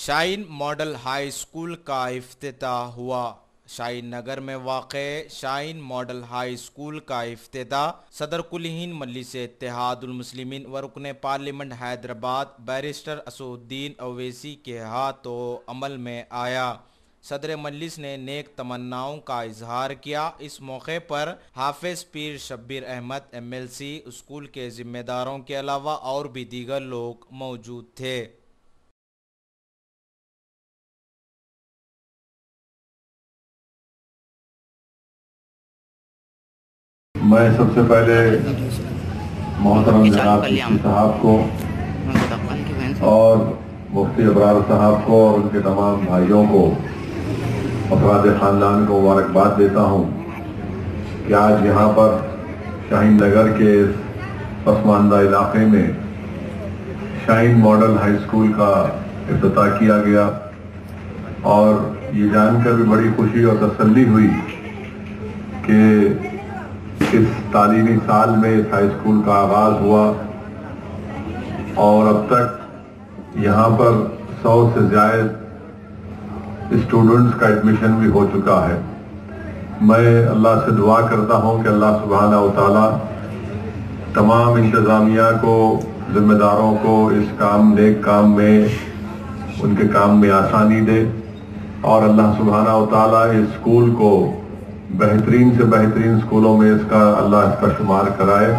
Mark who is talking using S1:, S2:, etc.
S1: شاہین model high school کا افتتاح ہوا۔ شاہین نگر میں واقع شاہین ماڈل ہائی اسکول کا افتتاح صدر کل ہند مجلس اتحاد المسلمین و رکن پارلیمنٹ حیدرآباد بیرسٹر اسد الدین اویسی کے ہاتھوں عمل میں آیا۔ صدر مجلس نے نیک تمناؤں کا اظہار کیا۔ اس موقع پر حافظ پیر شبیر احمد MLC اسکول کے ذمہ داروں کے علاوہ اور بھی دیگر لوگ موجود تھے۔
S2: میں سب سے پہلے محترم جناب مفتی صاحب کو اور مفتی ابرار صاحب کو اور ان کے تمام بھائیوں کو افراد خاندان کو مبارکباد دیتا ہوں کہ آج یہاں پر شاہین نگر کے پسماندہ علاقے میں شاہین ماڈل ہائی اسکول کا افتتاح کیا گیا، اور یہ جان کر بھی بڑی خوشی اور تسلی ہوئی کہ اس تعلیمی سال میں اس ہائی اسکول کا آغاز ہوا اور اب تک یہاں پر 100 سے زائد اسٹوڈنٹس کا ایڈمیشن بھی ہو چکا ہے۔ میں اللہ سے دعا کرتا ہوں کہ اللہ سبحانہ و تعالی تمام انتظامیہ کو، ذمہ داروں کو اس نیک کام میں، ان کے کام میں آسانی دے، اور اللہ سبحانہ و تعالی اس اسکول کو بہترین سے بہترین اسکولوں میں اللہ اس کا شمار کرائے۔